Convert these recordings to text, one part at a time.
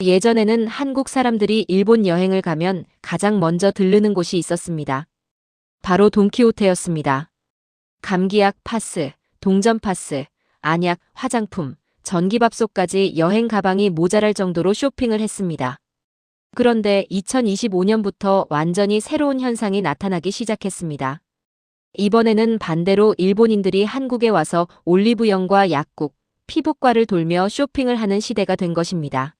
예전에는 한국 사람들이 일본 여행을 가면 가장 먼저 들르는 곳이 있었습니다. 바로 돈키호테였습니다. 감기약 파스, 동전 파스, 안약, 화장품, 전기밥솥까지 여행 가방이 모자랄 정도로 쇼핑을 했습니다. 그런데 2025년부터 완전히 새로운 현상이 나타나기 시작했습니다. 이번에는 반대로 일본인들이 한국에 와서 올리브영과 약국, 피부과를 돌며 쇼핑을 하는 시대가 된 것입니다.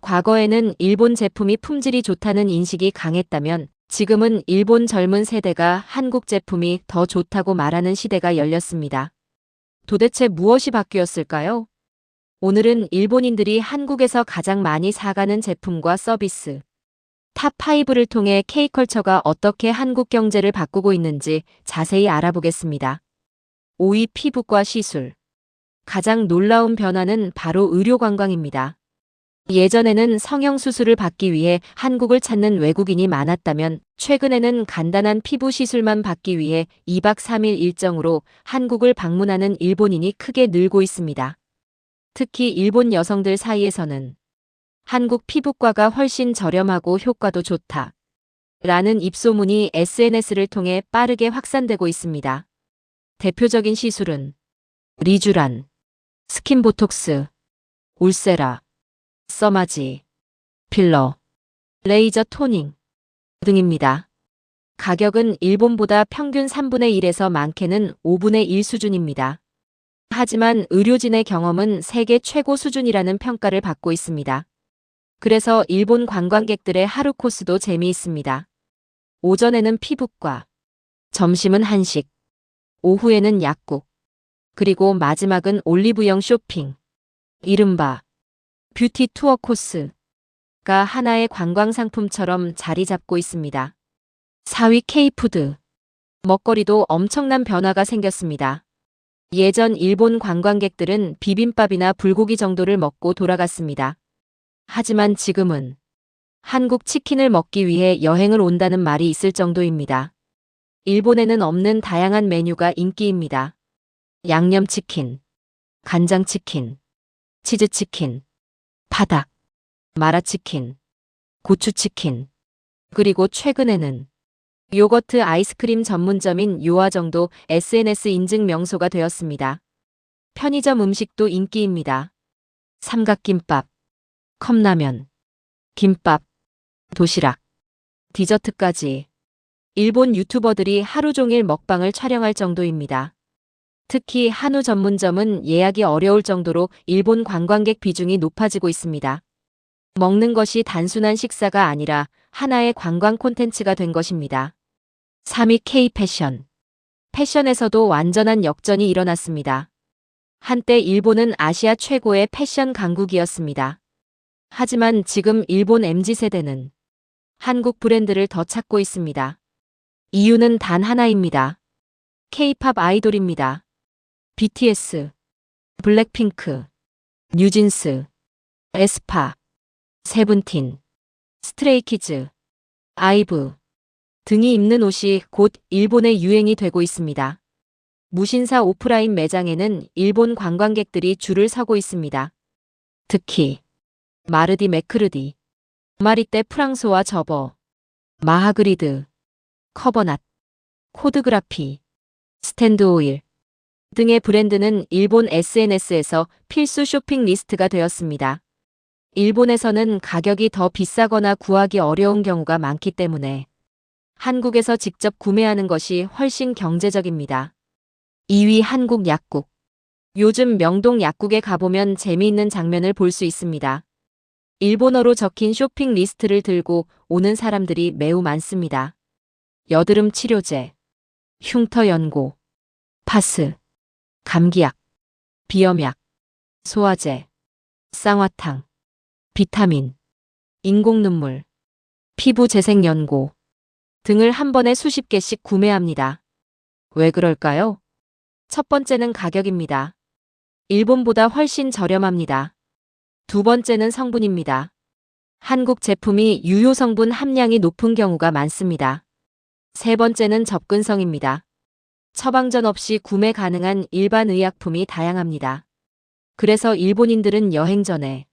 과거에는 일본 제품이 품질이 좋다는 인식이 강했다면 지금은 일본 젊은 세대가 한국 제품이 더 좋다고 말하는 시대가 열렸습니다. 도대체 무엇이 바뀌었을까요? 오늘은 일본인들이 한국에서 가장 많이 사가는 제품과 서비스, 탑5를 통해 K컬처가 어떻게 한국 경제를 바꾸고 있는지 자세히 알아보겠습니다. 5위 피부과 시술. 가장 놀라운 변화는 바로 의료 관광입니다. 예전에는 성형수술을 받기 위해 한국을 찾는 외국인이 많았다면 최근에는 간단한 피부 시술만 받기 위해 2박 3일 일정으로 한국을 방문하는 일본인이 크게 늘고 있습니다. 특히 일본 여성들 사이에서는 한국 피부과가 훨씬 저렴하고 효과도 좋다 라는 입소문이 SNS를 통해 빠르게 확산되고 있습니다. 대표적인 시술은 리쥬란, 스킨보톡스, 울세라, 써마지, 필러, 레이저 토닝 등입니다. 가격은 일본보다 평균 3분의 1에서 많게는 5분의 1 수준입니다. 하지만 의료진의 경험은 세계 최고 수준이라는 평가를 받고 있습니다. 그래서 일본 관광객들의 하루 코스도 재미있습니다. 오전에는 피부과, 점심은 한식, 오후에는 약국, 그리고 마지막은 올리브영 쇼핑. 이른바 뷰티 투어 코스가 하나의 관광 상품처럼 자리 잡고 있습니다. 4위 K푸드. 먹거리도 엄청난 변화가 생겼습니다. 예전 일본 관광객들은 비빔밥이나 불고기 정도를 먹고 돌아갔습니다. 하지만 지금은 한국 치킨을 먹기 위해 여행을 온다는 말이 있을 정도입니다. 일본에는 없는 다양한 메뉴가 인기입니다. 양념치킨, 간장치킨, 치즈치킨, 파닭, 마라치킨, 고추치킨, 그리고 최근에는 요거트 아이스크림 전문점인 요아정도 SNS 인증 명소가 되었습니다. 편의점 음식도 인기입니다. 삼각김밥, 컵라면, 김밥, 도시락, 디저트까지 일본 유튜버들이 하루 종일 먹방을 촬영할 정도입니다. 특히 한우 전문점은 예약이 어려울 정도로 일본 관광객 비중이 높아지고 있습니다. 먹는 것이 단순한 식사가 아니라 하나의 관광 콘텐츠가 된 것입니다. 3위 K-패션. 패션에서도 완전한 역전이 일어났습니다. 한때 일본은 아시아 최고의 패션 강국이었습니다. 하지만 지금 일본 MZ세대는 한국 브랜드를 더 찾고 있습니다. 이유는 단 하나입니다. K-팝 아이돌입니다. BTS, 블랙핑크, 뉴진스, 에스파, 세븐틴, 스트레이키즈, 아이브 등이 입는 옷이 곧 일본의 유행이 되고 있습니다. 무신사 오프라인 매장에는 일본 관광객들이 줄을 서고 있습니다. 특히 마르디 메크르디, 마리떼 프랑소와 저버, 마하그리드, 커버낫, 코드그라피, 스탠드오일 등의 브랜드는 일본 SNS에서 필수 쇼핑 리스트가 되었습니다. 일본에서는 가격이 더 비싸거나 구하기 어려운 경우가 많기 때문에 한국에서 직접 구매하는 것이 훨씬 경제적입니다. 2위 한국 약국. 요즘 명동 약국에 가보면 재미있는 장면을 볼 수 있습니다. 일본어로 적힌 쇼핑 리스트를 들고 오는 사람들이 매우 많습니다. 여드름 치료제, 흉터 연고, 파스, 감기약, 비염약, 소화제, 쌍화탕, 비타민, 인공눈물, 피부 재생 연고 등을 한 번에 수십 개씩 구매합니다. 왜 그럴까요? 첫 번째는 가격입니다. 일본보다 훨씬 저렴합니다. 두 번째는 성분입니다. 한국 제품이 유효 성분 함량이 높은 경우가 많습니다. 세 번째는 접근성입니다. 처방전 없이 구매 가능한 일반 의약품이 다양합니다. 그래서 일본인들은 여행 전에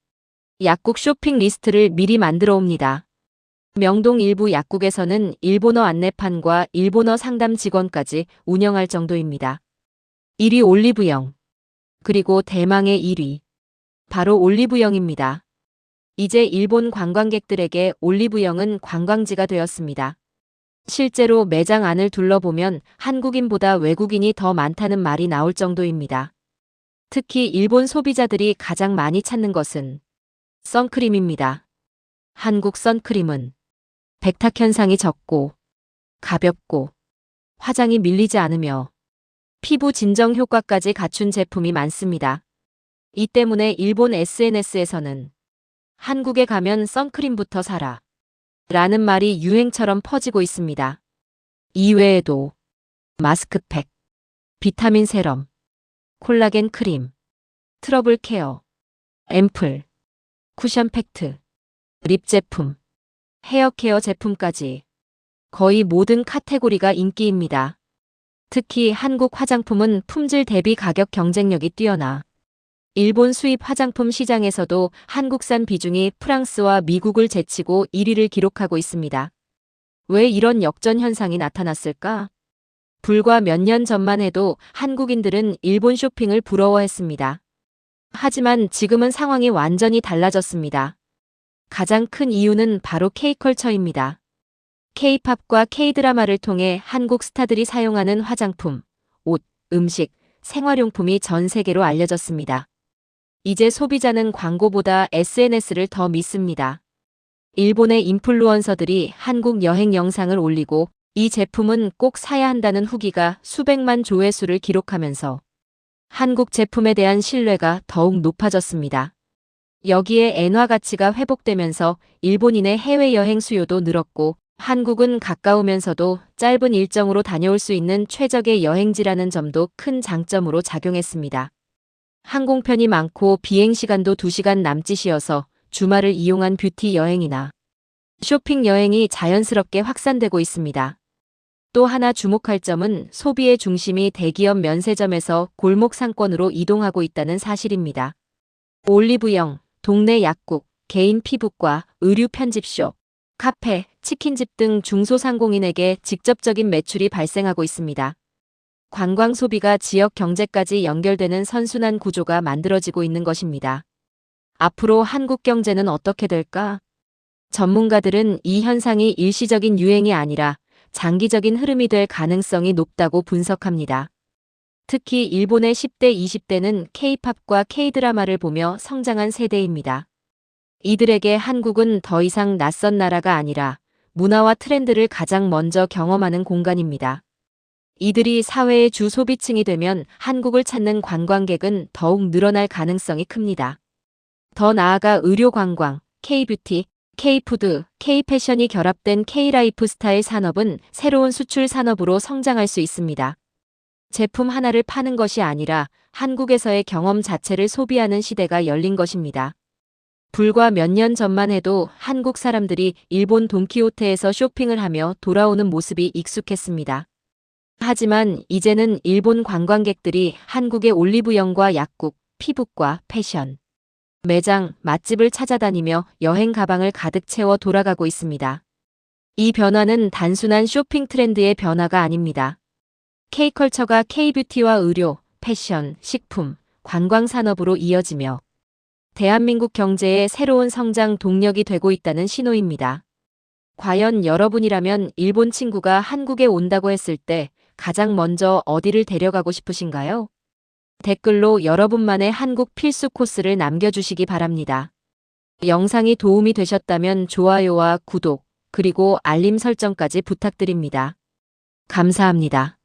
약국 쇼핑 리스트를 미리 만들어 옵니다. 명동 일부 약국에서는 일본어 안내판과 일본어 상담 직원까지 운영할 정도입니다. 1위 올리브영. 그리고 대망의 1위. 바로 올리브영입니다. 이제 일본 관광객들에게 올리브영은 관광지가 되었습니다. 실제로 매장 안을 둘러보면 한국인보다 외국인이 더 많다는 말이 나올 정도입니다. 특히 일본 소비자들이 가장 많이 찾는 것은 선크림입니다. 한국 선크림은 백탁 현상이 적고 가볍고 화장이 밀리지 않으며 피부 진정 효과까지 갖춘 제품이 많습니다. 이 때문에 일본 SNS에서는 한국에 가면 선크림부터 사라 라는 말이 유행처럼 퍼지고 있습니다. 이외에도 마스크팩, 비타민 세럼, 콜라겐 크림, 트러블 케어, 앰플, 쿠션 팩트, 립 제품, 헤어 케어 제품까지 거의 모든 카테고리가 인기입니다. 특히 한국 화장품은 품질 대비 가격 경쟁력이 뛰어나 일본 수입 화장품 시장에서도 한국산 비중이 프랑스와 미국을 제치고 1위를 기록하고 있습니다. 왜 이런 역전 현상이 나타났을까? 불과 몇 년 전만 해도 한국인들은 일본 쇼핑을 부러워했습니다. 하지만 지금은 상황이 완전히 달라졌습니다. 가장 큰 이유는 바로 K컬처입니다. K-팝과 K-드라마를 통해 한국 스타들이 사용하는 화장품, 옷, 음식, 생활용품이 전 세계로 알려졌습니다. 이제 소비자는 광고보다 SNS를 더 믿습니다. 일본의 인플루언서들이 한국 여행 영상을 올리고 이 제품은 꼭 사야 한다는 후기가 수백만 조회수를 기록하면서 한국 제품에 대한 신뢰가 더욱 높아졌습니다. 여기에 엔화 가치가 회복되면서 일본인의 해외여행 수요도 늘었고 한국은 가까우면서도 짧은 일정으로 다녀올 수 있는 최적의 여행지라는 점도 큰 장점으로 작용했습니다. 항공편이 많고 비행시간도 2시간 남짓이어서 주말을 이용한 뷰티 여행이나 쇼핑 여행이 자연스럽게 확산되고 있습니다. 또 하나 주목할 점은 소비의 중심이 대기업 면세점에서 골목 상권으로 이동하고 있다는 사실입니다. 올리브영, 동네 약국, 개인 피부과, 의류 편집숍, 카페, 치킨집 등 중소상공인에게 직접적인 매출이 발생하고 있습니다. 관광 소비가 지역 경제까지 연결되는 선순환 구조가 만들어지고 있는 것입니다. 앞으로 한국 경제는 어떻게 될까? 전문가들은 이 현상이 일시적인 유행이 아니라 장기적인 흐름이 될 가능성이 높다고 분석합니다. 특히 일본의 10대, 20대는 K-팝과 K-드라마를 보며 성장한 세대입니다. 이들에게 한국은 더 이상 낯선 나라가 아니라 문화와 트렌드를 가장 먼저 경험하는 공간입니다. 이들이 사회의 주 소비층이 되면 한국을 찾는 관광객은 더욱 늘어날 가능성이 큽니다. 더 나아가 의료 관광, K-뷰티, K-푸드, K-패션이 결합된 K-라이프 스타일 산업은 새로운 수출 산업으로 성장할 수 있습니다. 제품 하나를 파는 것이 아니라 한국에서의 경험 자체를 소비하는 시대가 열린 것입니다. 불과 몇 년 전만 해도 한국 사람들이 일본 돈키호테에서 쇼핑을 하며 돌아오는 모습이 익숙했습니다. 하지만 이제는 일본 관광객들이 한국의 올리브영과 약국, 피부과, 패션, 매장, 맛집을 찾아다니며 여행 가방을 가득 채워 돌아가고 있습니다. 이 변화는 단순한 쇼핑 트렌드의 변화가 아닙니다. K컬처가 K뷰티와 의료, 패션, 식품, 관광 산업으로 이어지며 대한민국 경제의 새로운 성장 동력이 되고 있다는 신호입니다. 과연 여러분이라면 일본 친구가 한국에 온다고 했을 때 가장 먼저 어디를 데려가고 싶으신가요? 댓글로 여러분만의 한국 필수 코스를 남겨주시기 바랍니다. 영상이 도움이 되셨다면 좋아요와 구독, 그리고 알림 설정까지 부탁드립니다. 감사합니다.